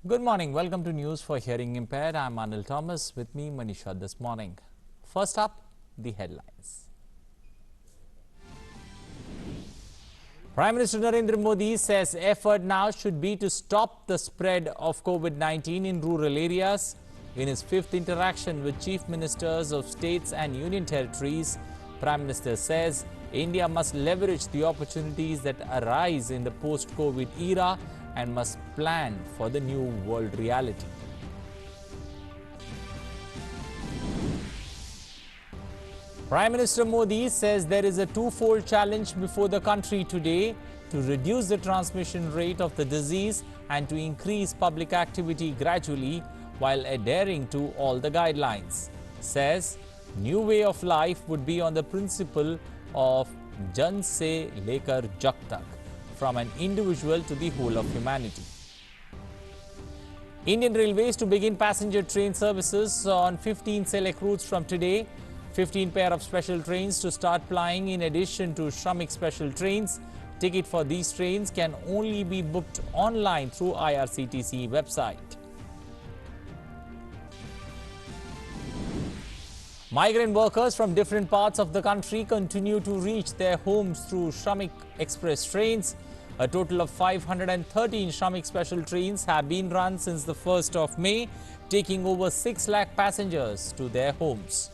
Good morning. Welcome to News for Hearing Impaired. I'm Anil Thomas. With me, Manisha, this morning. First up, the headlines. Prime Minister Narendra Modi says effort now should be to stop the spread of COVID-19 in rural areas. In his fifth interaction with chief ministers of states and union territories, Prime Minister says India must leverage the opportunities that arise in the post-COVID era and must plan for the new world reality. Prime Minister Modi says there is a twofold challenge before the country today to reduce the transmission rate of the disease and to increase public activity gradually while adhering to all the guidelines. Says new way of life would be on the principle of Jan se lekar jag tak, from an individual to the whole of humanity. Indian Railways to begin passenger train services on 15 select routes from today. 15 pair of special trains to start plying in addition to Shramik special trains. Ticket for these trains can only be booked online through IRCTC website. Migrant workers from different parts of the country continue to reach their homes through Shramik Express trains. A total of 513 Shramik special trains have been run since the 1st of May, taking over 6 lakh passengers to their homes.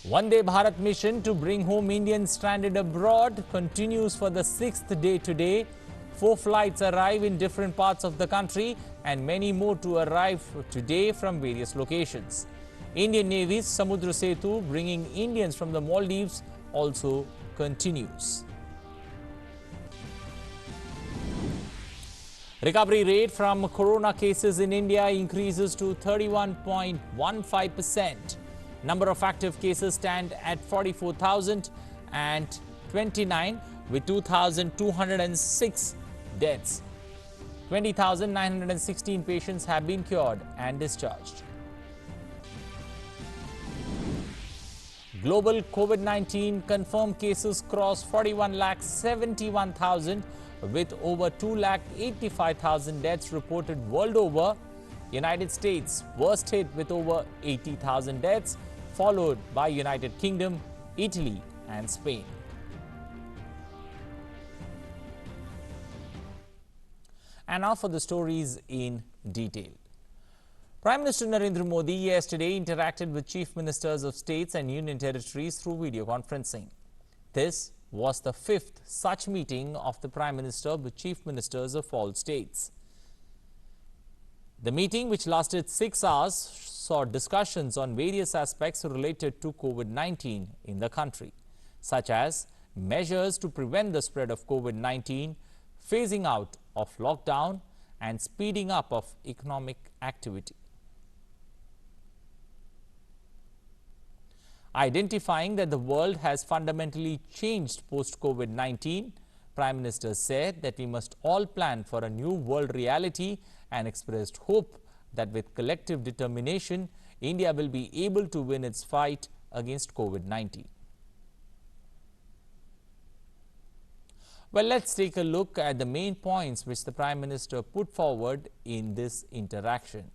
Vande Bharat mission to bring home Indians stranded abroad continues for the 6th day today. 4 flights arrive in different parts of the country and many more to arrive today from various locations. Indian Navy's Samudra Setu bringing Indians from the Maldives also continues. Recovery rate from corona cases in India increases to 31.15%. Number of active cases stand at 44,029 with 2,206 deaths. 20,916 patients have been cured and discharged. Global COVID-19 confirmed cases crossed 41,71,000 with over 2,85,000 deaths reported world over. United States worst hit with over 80,000 deaths, followed by United Kingdom, Italy and Spain. And now for the stories in detail. Prime Minister Narendra Modi yesterday interacted with chief ministers of states and union territories through video conferencing. This was the 5th such meeting of the Prime Minister with chief ministers of all states. The meeting, which lasted 6 hours, saw discussions on various aspects related to COVID-19 in the country, such as measures to prevent the spread of COVID-19, phasing out of lockdown and speeding up of economic activity. Identifying that the world has fundamentally changed post-COVID-19, Prime Minister said that we must all plan for a new world reality and expressed hope that with collective determination, India will be able to win its fight against COVID-19. Well, let's take a look at the main points which the Prime Minister put forward in this interaction.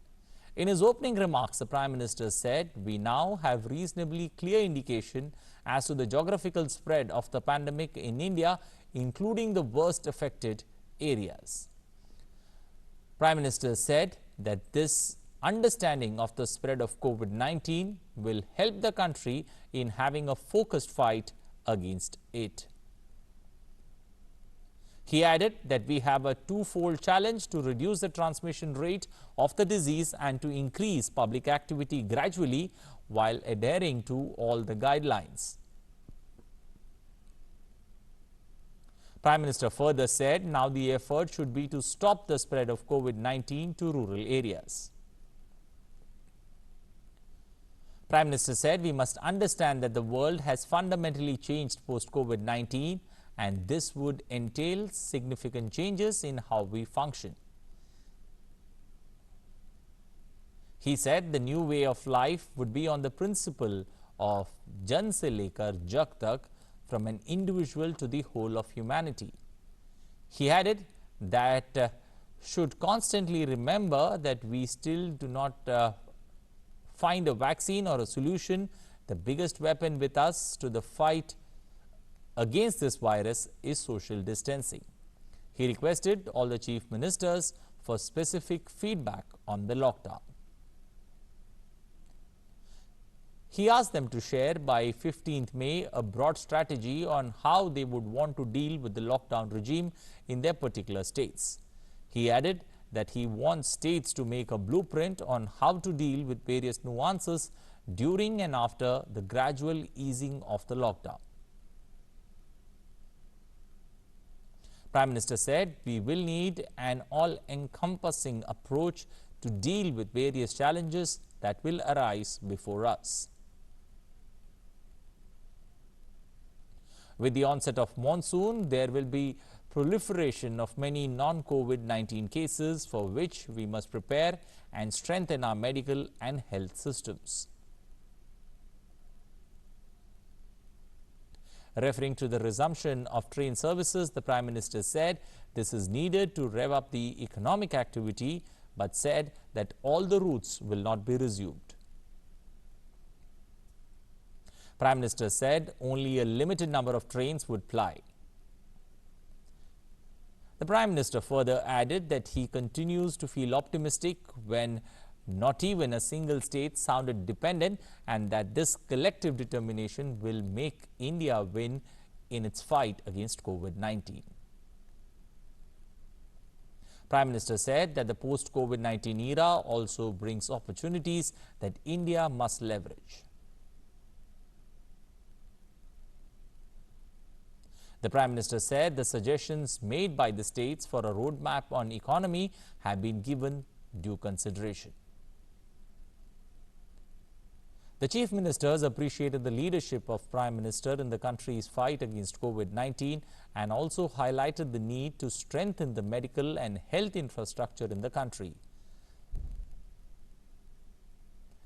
In his opening remarks, the Prime Minister said, we now have reasonably clear indication as to the geographical spread of the pandemic in India, including the worst affected areas. Prime Minister said that this understanding of the spread of COVID-19 will help the country in having a focused fight against it. He added that we have a twofold challenge to reduce the transmission rate of the disease and to increase public activity gradually while adhering to all the guidelines. Prime Minister further said now the effort should be to stop the spread of COVID-19 to rural areas. Prime Minister said we must understand that the world has fundamentally changed post-COVID-19 and this would entail significant changes in how we function. He said the new way of life would be on the principle of Jan se lekar jag tak, from an individual to the whole of humanity. He added that should constantly remember that we still do not find a vaccine or a solution. The biggest weapon with us to the fight against this virus is social distancing. He requested all the chief ministers for specific feedback on the lockdown. He asked them to share by 15th May a broad strategy on how they would want to deal with the lockdown regime in their particular states. He added that he wants states to make a blueprint on how to deal with various nuances during and after the gradual easing of the lockdown. Prime Minister said, we will need an all-encompassing approach to deal with various challenges that will arise before us. With the onset of monsoon, there will be proliferation of many non-COVID-19 cases for which we must prepare and strengthen our medical and health systems. Referring to the resumption of train services, the Prime Minister said this is needed to rev up the economic activity, but said that all the routes will not be resumed. Prime Minister said only a limited number of trains would ply. The Prime Minister further added that he continues to feel optimistic when not even a single state sounded dependent, and that this collective determination will make India win in its fight against COVID-19. Prime Minister said that the post-COVID-19 era also brings opportunities that India must leverage. The Prime Minister said the suggestions made by the states for a roadmap on economy have been given due consideration. The Chief Ministers appreciated the leadership of Prime Minister in the country's fight against COVID-19 and also highlighted the need to strengthen the medical and health infrastructure in the country.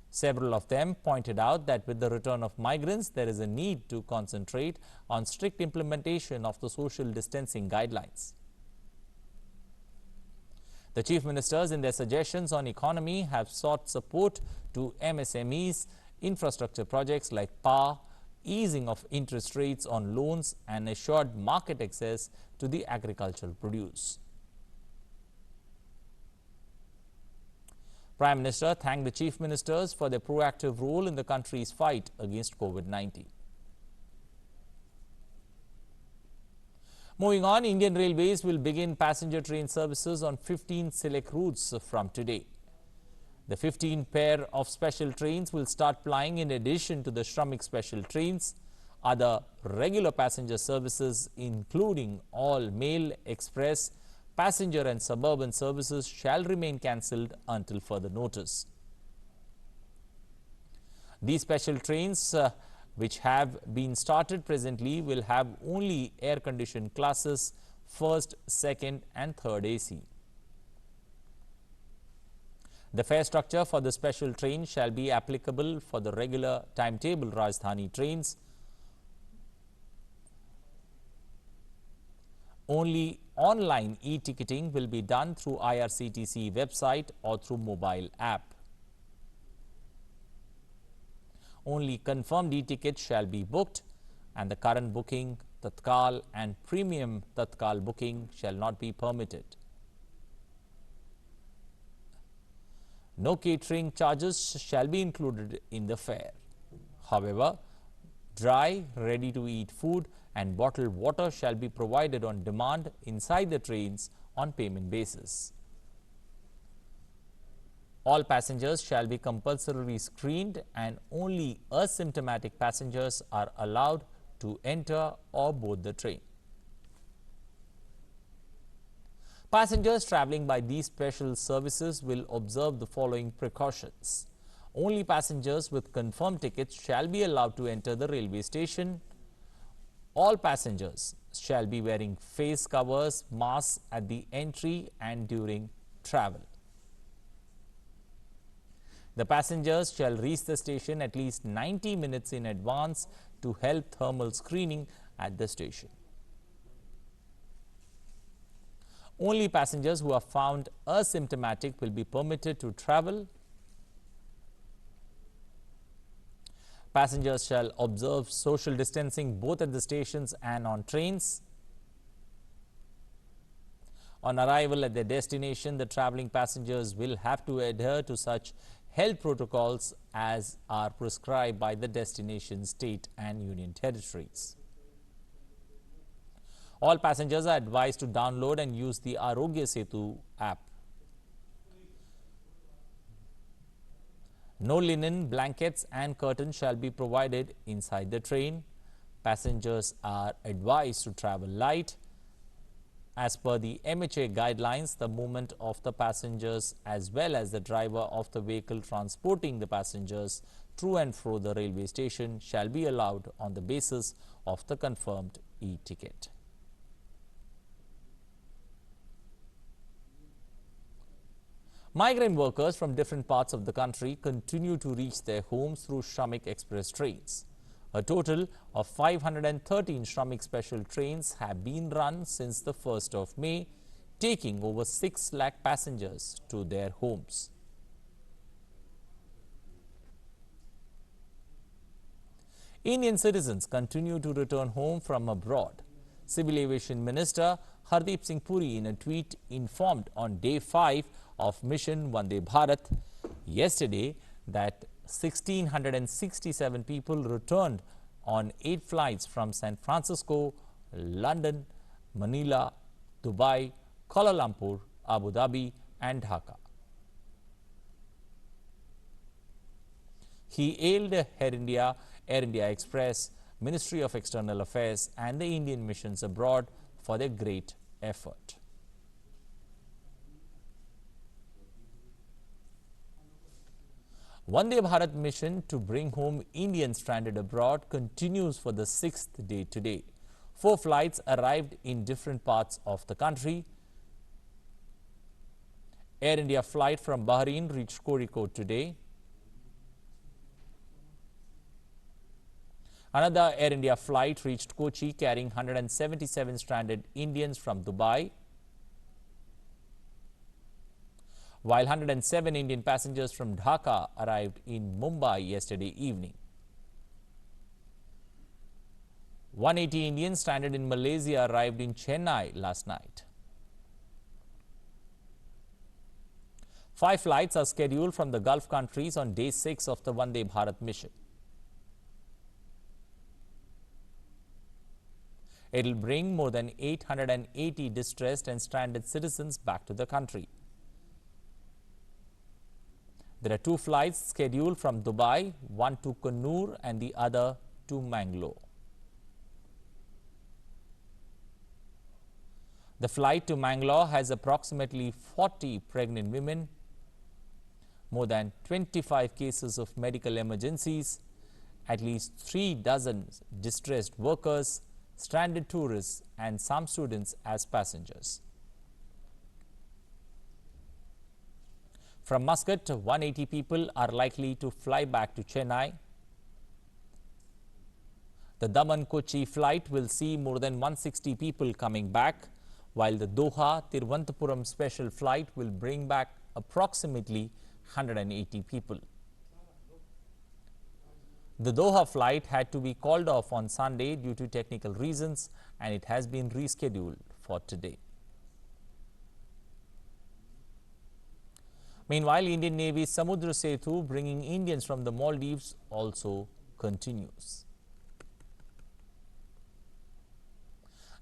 Several of them pointed out that with the return of migrants, there is a need to concentrate on strict implementation of the social distancing guidelines. The Chief Ministers, in their suggestions on economy, have sought support to MSMEs, infrastructure projects like power, easing of interest rates on loans, and assured market access to the agricultural produce. Prime Minister thanked the Chief Ministers for their proactive role in the country's fight against COVID-19. Moving on, Indian Railways will begin passenger train services on 15 select routes from today. The 15 pair of special trains will start plying in addition to the Shramik special trains. Other regular passenger services, including all mail, express, passenger and suburban services, shall remain cancelled until further notice. These special trains, which have been started presently, will have only air-conditioned classes, first, second and third AC. The fare structure for the special train shall be applicable for the regular timetable Rajdhani trains. Only online e-ticketing will be done through IRCTC website or through mobile app. Only confirmed e-tickets shall be booked, and the current booking, Tatkal and premium Tatkal booking shall not be permitted. No catering charges shall be included in the fare. However, dry, ready-to-eat food and bottled water shall be provided on demand inside the trains on payment basis. All passengers shall be compulsorily screened, and only asymptomatic passengers are allowed to enter or board the train. Passengers travelling by these special services will observe the following precautions. Only passengers with confirmed tickets shall be allowed to enter the railway station. All passengers shall be wearing face covers, masks at the entry and during travel. The passengers shall reach the station at least 90 minutes in advance to help thermal screening at the station. Only passengers who are found asymptomatic will be permitted to travel. Passengers shall observe social distancing both at the stations and on trains. On arrival at their destination, the travelling passengers will have to adhere to such health protocols as are prescribed by the destination state and union territories. All passengers are advised to download and use the Arogya Setu app. No linen, blankets and curtains shall be provided inside the train. Passengers are advised to travel light. As per the MHA guidelines, the movement of the passengers as well as the driver of the vehicle transporting the passengers through and fro the railway station shall be allowed on the basis of the confirmed e-ticket. Migrant workers from different parts of the country continue to reach their homes through Shramik Express trains. A total of 513 Shramik special trains have been run since the 1st of May, taking over 6 lakh passengers to their homes. Indian citizens continue to return home from abroad. Civil Aviation Minister Hardeep Singh Puri in a tweet informed on day 5 of Mission Vande Bharat yesterday that 1,667 people returned on 8 flights from San Francisco, London, Manila, Dubai, Kuala Lumpur, Abu Dhabi and Dhaka. He hailed Air India Express, Ministry of External Affairs and the Indian missions abroad for their great effort. Vande Bharat mission to bring home Indians stranded abroad continues for the 6th day today. 4 flights arrived in different parts of the country. Air India flight from Bahrain reached Kozhikode today. Another Air India flight reached Kochi carrying 177 stranded Indians from Dubai, while 107 Indian passengers from Dhaka arrived in Mumbai yesterday evening. 180 Indians stranded in Malaysia arrived in Chennai last night. 5 flights are scheduled from the Gulf countries on day 6 of the Vande Bharat mission. It will bring more than 880 distressed and stranded citizens back to the country. There are 2 flights scheduled from Dubai, one to Kannur and the other to Mangalore. The flight to Mangalore has approximately 40 pregnant women, more than 25 cases of medical emergencies, at least 3 dozen distressed workers, stranded tourists and some students as passengers. From Muscat, 180 people are likely to fly back to Chennai. The Daman-Kochi flight will see more than 160 people coming back, while the Doha-Tiruvananthapuram special flight will bring back approximately 180 people. The Doha flight had to be called off on Sunday due to technical reasons, and it has been rescheduled for today. Meanwhile, Indian Navy's Samudra Setu bringing Indians from the Maldives also continues.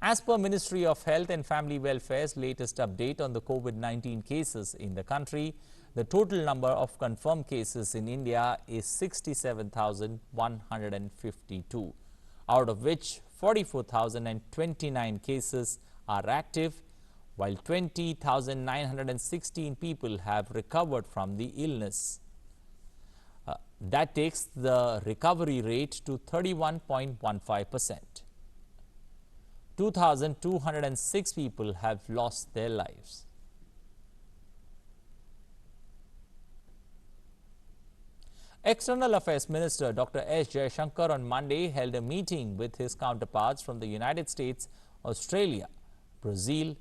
As per Ministry of Health and Family Welfare's latest update on the COVID-19 cases in the country, the total number of confirmed cases in India is 67,152, out of which 44,029 cases are active, while 20,916 people have recovered from the illness. That takes the recovery rate to 31.15%. 2,206 people have lost their lives. External Affairs Minister Dr. S. Jaishankar on Monday held a meeting with his counterparts from the United States, Australia, Brazil,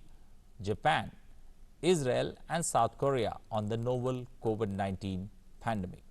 Japan, Israel and South Korea on the novel COVID-19 pandemic.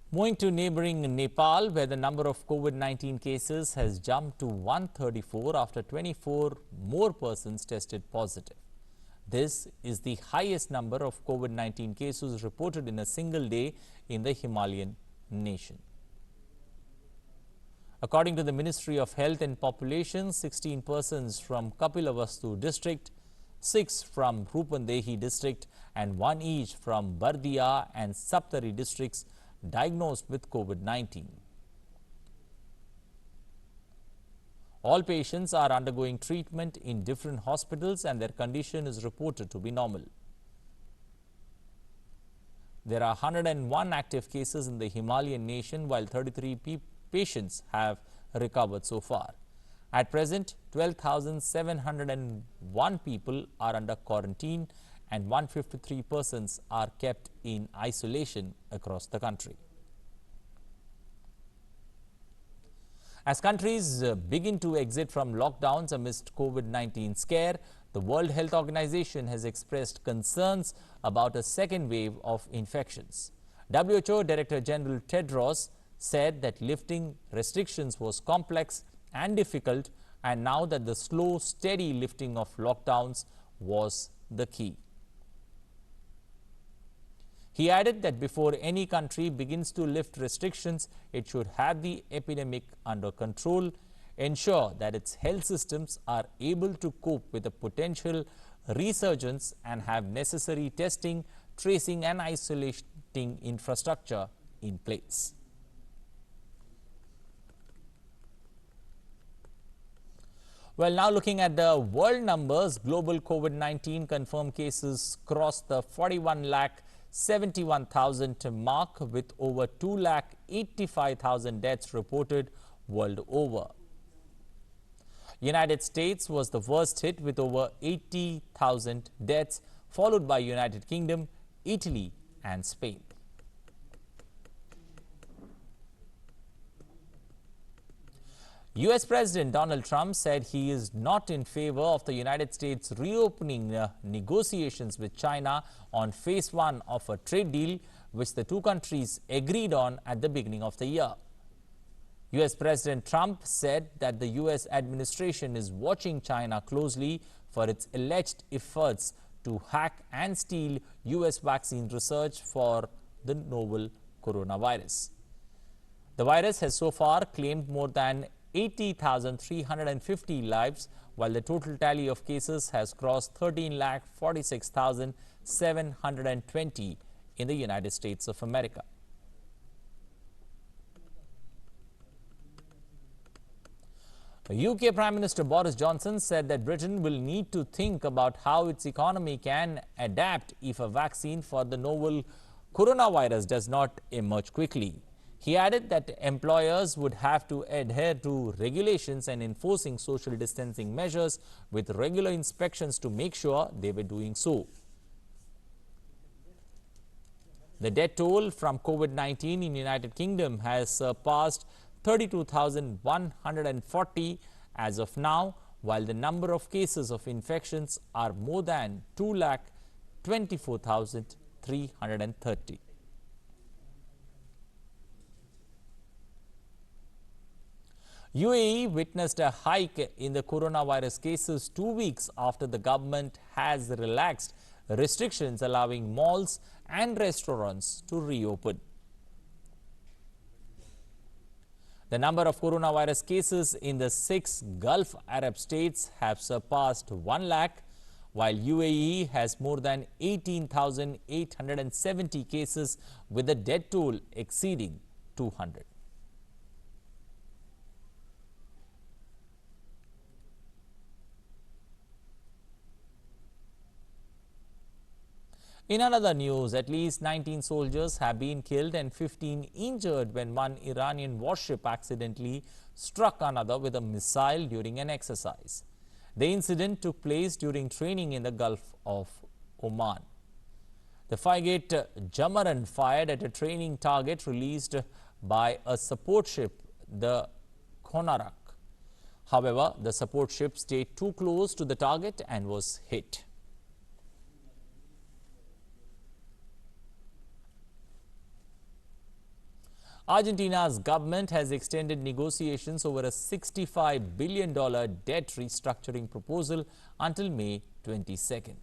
Moving to neighboring Nepal, where the number of COVID-19 cases has jumped to 134 after 24 more persons tested positive. This is the highest number of COVID-19 cases reported in a single day in the Himalayan nation. According to the Ministry of Health and Population, 16 persons from Kapilavastu district, 6 from Rupandehi district and 1 each from Bardia and Saptari districts diagnosed with COVID-19. All patients are undergoing treatment in different hospitals and their condition is reported to be normal. There are 101 active cases in the Himalayan nation, while 33 patients have recovered so far. At present, 12,701 people are under quarantine and 153 persons are kept in isolation across the country. As countries begin to exit from lockdowns amidst COVID-19 scare, the World Health Organization has expressed concerns about a second wave of infections. WHO Director General Tedros said that lifting restrictions was complex and difficult, and now that the slow, steady lifting of lockdowns was the key. He added that before any country begins to lift restrictions, it should have the epidemic under control, ensure that its health systems are able to cope with a potential resurgence, and have necessary testing, tracing and isolating infrastructure in place. Well, now looking at the world numbers, global COVID-19 confirmed cases crossed the 41,71,000 mark, with over 2,85,000 deaths reported world over. United States was the worst hit with over 80,000 deaths, followed by United Kingdom, Italy and Spain. US President Donald Trump said he is not in favor of the United States reopening negotiations with China on phase 1 of a trade deal which the two countries agreed on at the beginning of the year. US President Trump said that the US administration is watching China closely for its alleged efforts to hack and steal US vaccine research for the novel coronavirus. The virus has so far claimed more than 80,350 lives, while the total tally of cases has crossed 13,46,720 in the United States of America. UK Prime Minister Boris Johnson said that Britain will need to think about how its economy can adapt if a vaccine for the novel coronavirus does not emerge quickly. He added that employers would have to adhere to regulations and enforcing social distancing measures with regular inspections to make sure they were doing so. The death toll from COVID-19 in United Kingdom has surpassed 32,140 as of now, while the number of cases of infections are more than 2,24,330. UAE witnessed a hike in the coronavirus cases 2 weeks after the government has relaxed restrictions allowing malls and restaurants to reopen. The number of coronavirus cases in the 6 Gulf Arab states have surpassed 1 lakh, while UAE has more than 18,870 cases with the death toll exceeding 200. In another news, at least 19 soldiers have been killed and 15 injured when one Iranian warship accidentally struck another with a missile during an exercise. The incident took place during training in the Gulf of Oman. The frigate Jamaran fired at a training target released by a support ship, the Konarak. However, the support ship stayed too close to the target and was hit. Argentina's government has extended negotiations over a $65 billion debt restructuring proposal until May 22nd.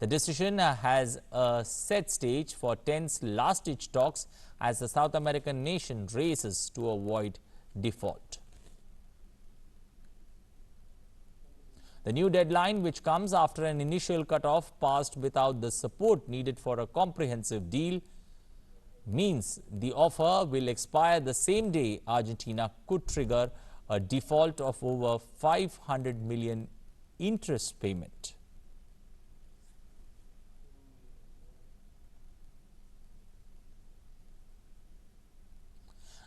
The decision has a set stage for tense last-ditch talks as the South American nation races to avoid default. The new deadline, which comes after an initial cutoff passed without the support needed for a comprehensive deal, means the offer will expire the same day Argentina could trigger a default of over 500 million interest payment.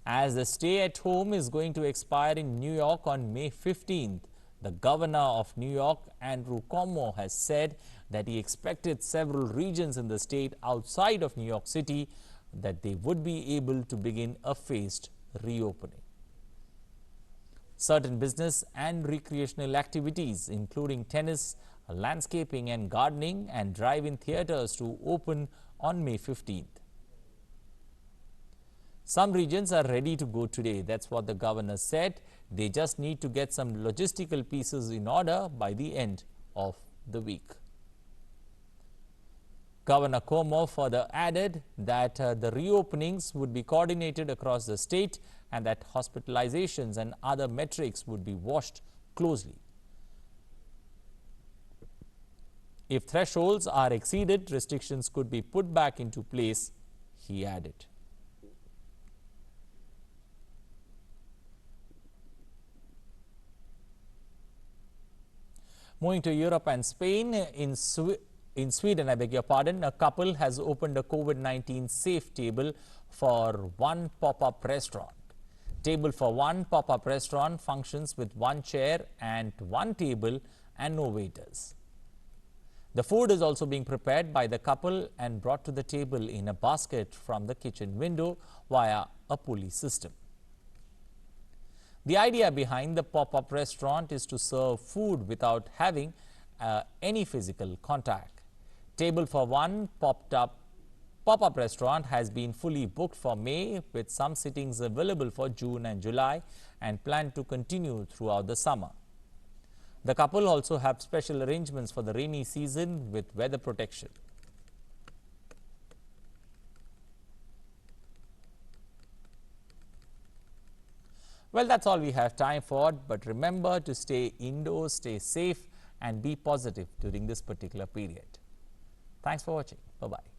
As the stay at home is going to expire in New York on May 15th, the governor of New York, Andrew Cuomo, has said that he expected several regions in the state outside of New York City that they would be able to begin a phased reopening. Certain business and recreational activities, including tennis, landscaping and gardening and drive-in theaters, to open on May 15th. Some regions are ready to go today. That's what the governor said. They just need to get some logistical pieces in order by the end of the week. Governor Cuomo further added that the reopenings would be coordinated across the state and that hospitalizations and other metrics would be watched closely. If thresholds are exceeded, restrictions could be put back into place, he added. Moving to Europe and Spain, in Sweden, I beg your pardon, a couple has opened a COVID-19 safe table for one pop-up restaurant. Table for one pop-up restaurant functions with one chair and one table and no waiters. The food is also being prepared by the couple and brought to the table in a basket from the kitchen window via a pulley system. The idea behind the pop-up restaurant is to serve food without having any physical contact. Table for one pop-up restaurant has been fully booked for May, with some sittings available for June and July and planned to continue throughout the summer. The couple also have special arrangements for the rainy season with weather protection. Well, that's all we have time for, but remember to stay indoors, stay safe and be positive during this particular period. Thanks for watching. Bye-bye.